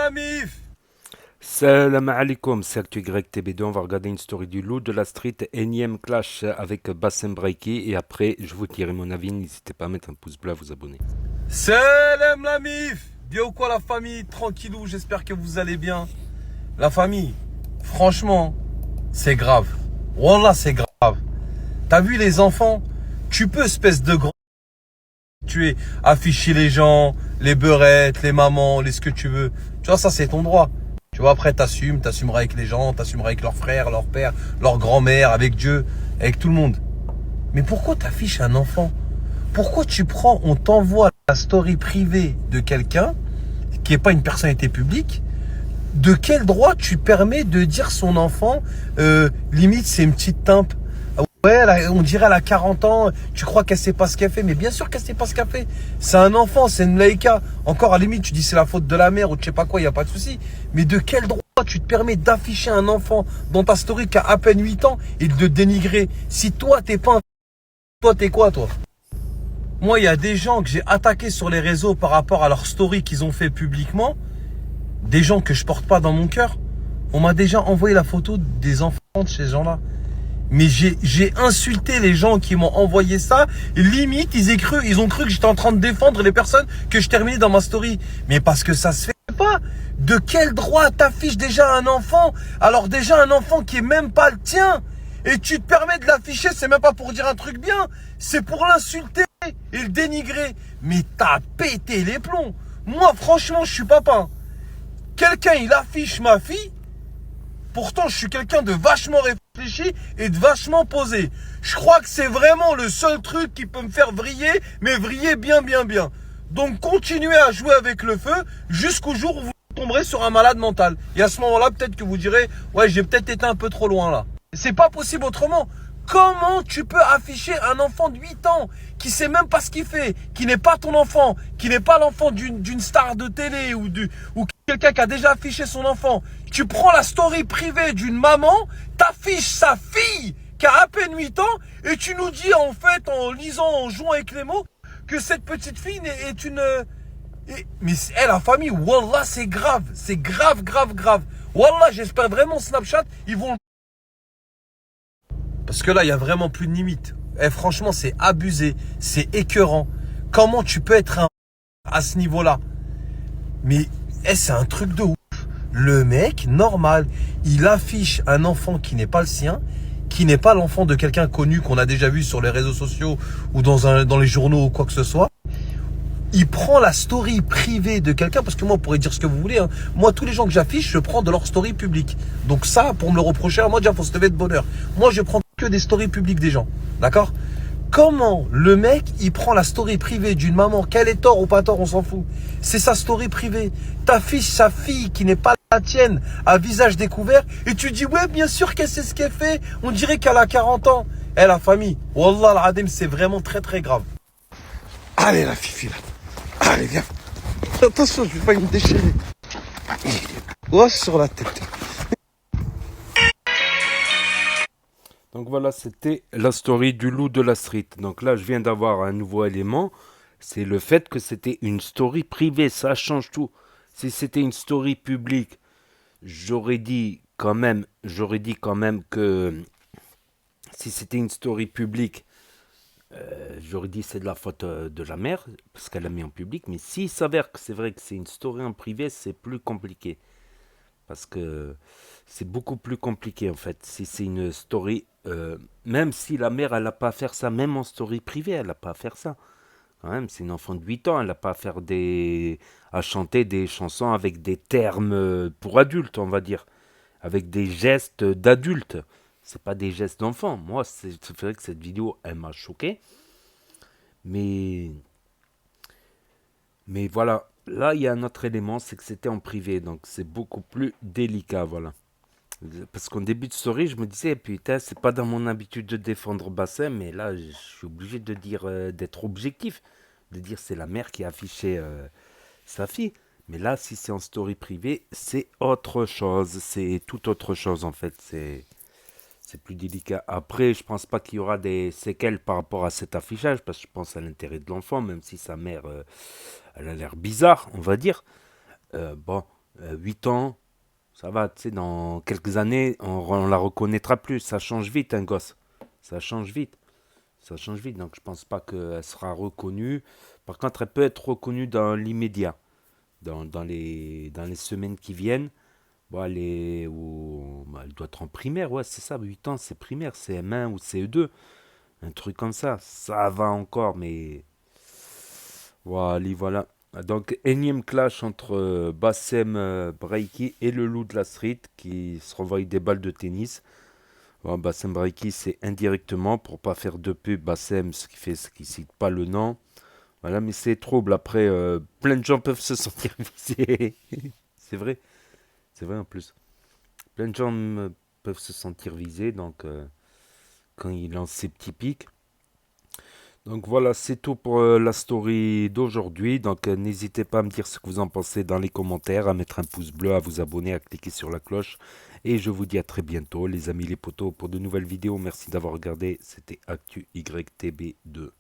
la mif. Salam alaikum, c'est ActuYTB2, on va regarder une story du loup de la street, énième clash avec Bassem Braiki, et après je vous dirai mon avis, n'hésitez pas à mettre un pouce bleu, à vous abonner. Salam la mif. Bien ou quoi la famille? Tranquillou, j'espère que vous allez bien. La famille, franchement, c'est grave. Wallah, c'est grave. T'as vu les enfants? Tu peux, espèce de grand, tu es afficher les gens, les beurettes, les mamans, les ce que tu veux. Tu vois, ça c'est ton droit. Tu vois, après t'assumeras avec les gens, t'assumeras avec leurs frères, leurs pères, leur grand-mère, avec Dieu, avec tout le monde. Mais pourquoi t'affiches un enfant? Pourquoi on t'envoie la story privée de quelqu'un qui n'est pas une personnalité publique? De quel droit tu permets de dire son enfant, limite c'est une petite timpe? Ouais, on dirait elle a 40 ans, tu crois qu'elle sait pas ce qu'elle fait, mais bien sûr qu'elle sait pas ce qu'elle fait. C'est un enfant, c'est une laïka. Encore à la limite, tu dis c'est la faute de la mère ou je sais pas quoi, il y a pas de souci. Mais de quel droit tu te permets d'afficher un enfant dans ta story qui a à peine 8 ans et de le dénigrer? Si toi t'es pas un... Toi t'es quoi toi? Moi, il y a des gens que j'ai attaqués sur les réseaux par rapport à leur story qu'ils ont fait publiquement, des gens que je porte pas dans mon cœur. On m'a déjà envoyé la photo des enfants de ces gens-là. Mais j'ai insulté les gens qui m'ont envoyé ça. Et limite, ils ont cru que j'étais en train de défendre les personnes que je terminais dans ma story. Mais parce que ça se fait pas. De quel droit t'affiches déjà un enfant? Alors déjà un enfant qui est même pas le tien. Et tu te permets de l'afficher, c'est même pas pour dire un truc bien. C'est pour l'insulter et le dénigrer. Mais t'as pété les plombs. Moi, franchement, je suis papa. Quelqu'un, il affiche ma fille. Pourtant, je suis quelqu'un de vachement réfléchi et de vachement posé. Je crois que c'est vraiment le seul truc qui peut me faire vriller, mais vriller bien, bien, bien. Donc, continuez à jouer avec le feu jusqu'au jour où vous tomberez sur un malade mental. Et à ce moment-là, peut-être que vous direz, ouais, j'ai peut-être été un peu trop loin là. C'est pas possible autrement. Comment tu peux afficher un enfant de 8 ans qui sait même pas ce qu'il fait, qui n'est pas ton enfant, qui n'est pas l'enfant d'une star de télé ou quelqu'un qui a déjà affiché son enfant? Tu prends la story privée d'une maman, t'affiches sa fille qui a à peine 8 ans et tu nous dis en fait en lisant, en jouant avec les mots que cette petite fille est une... mais elle, la famille, Wallah, c'est grave. C'est grave, grave, grave. Wallah, j'espère vraiment Snapchat, ils vont... Parce que là, il y a vraiment plus de limite. Eh, franchement, c'est abusé, c'est écœurant. Comment tu peux être à ce niveau-là? Mais c'est un truc de ouf. Le mec, normal, il affiche un enfant qui n'est pas le sien, qui n'est pas l'enfant de quelqu'un connu qu'on a déjà vu sur les réseaux sociaux ou dans les journaux ou quoi que ce soit. Il prend la story privée de quelqu'un, parce que moi, vous pourrez dire ce que vous voulez, hein. Moi, tous les gens que j'affiche, je prends de leur story publique. Donc ça, pour me le reprocher, moi, déjà, faut se lever de bonheur. Moi, je prends que des stories publiques des gens. D'accord? Comment le mec, il prend la story privée d'une maman, qu'elle est tort ou pas tort, on s'en fout. C'est sa story privée. T'affiches sa fille qui n'est pas la tienne, à visage découvert, et tu dis, ouais, bien sûr qu'elle sait ce qu'elle fait. On dirait qu'elle a 40 ans. Eh, la famille, Wallah al-Adim, c'est vraiment très très grave. Allez, la fifi, là. Allez, viens. Attention, je vais pas me déchirer. Oh, sur la tête. Donc voilà, c'était la story du loup de la street. Donc là, je viens d'avoir un nouveau élément, c'est le fait que c'était une story privée, ça change tout. Si c'était une story publique, j'aurais dit quand même que si c'était une story publique, j'aurais dit c'est de la faute de la mère, parce qu'elle l'a mis en public. Mais s'il s'avère que c'est vrai que c'est une story en privé, c'est plus compliqué. Parce que c'est beaucoup plus compliqué en fait. Si c'est une story, même si la mère, elle n'a pas à faire ça, même en story privée, elle n'a pas à faire ça. Quand même, c'est une enfant de 8 ans, elle n'a pas à faire à chanter des chansons avec des termes pour adultes, on va dire. Avec des gestes d'adultes. C'est pas des gestes d'enfant. Moi, c'est vrai que cette vidéo, elle m'a choqué. Mais, mais voilà, là, il y a un autre élément, c'est que c'était en privé, donc c'est beaucoup plus délicat, voilà. Parce qu'en début de story, je me disais, putain, c'est pas dans mon habitude de défendre Bassem, mais là, je suis obligé de dire, d'être objectif, de dire c'est la mère qui a affiché sa fille. Mais là, si c'est en story privée, c'est autre chose, c'est tout autre chose en fait, c'est plus délicat. Après, je pense pas qu'il y aura des séquelles par rapport à cet affichage, parce que je pense à l'intérêt de l'enfant, même si sa mère, elle a l'air bizarre, on va dire. Bon, 8 ans, ça va, tu sais, dans quelques années, on la reconnaîtra plus. Ça change vite, un gosse. Ça change vite. Ça change vite, donc je pense pas qu'elle sera reconnue. Par contre, elle peut être reconnue dans l'immédiat, dans les semaines qui viennent. Bon, bah, elle doit être en primaire, ouais, c'est ça, 8 ans, c'est primaire, c'est M1 ou CE2, un truc comme ça. Ça va encore, mais voilà, voilà. Donc, énième clash entre Bassem Breiki et le loup de la street qui se renvoient des balles de tennis. Bon, Bassem Breiki, c'est indirectement pour pas faire de pub. Bassem, ce qui fait, ce qui cite pas le nom. Voilà, mais c'est trouble. Après, plein de gens peuvent se sentir visés. C'est vrai en plus. Plein de gens peuvent se sentir visés donc quand il lance ses petits pics. Donc voilà, c'est tout pour la story d'aujourd'hui. Donc n'hésitez pas à me dire ce que vous en pensez dans les commentaires, à mettre un pouce bleu, à vous abonner, à cliquer sur la cloche. Et je vous dis à très bientôt, les amis les potos, pour de nouvelles vidéos. Merci d'avoir regardé. C'était Actu YTB2.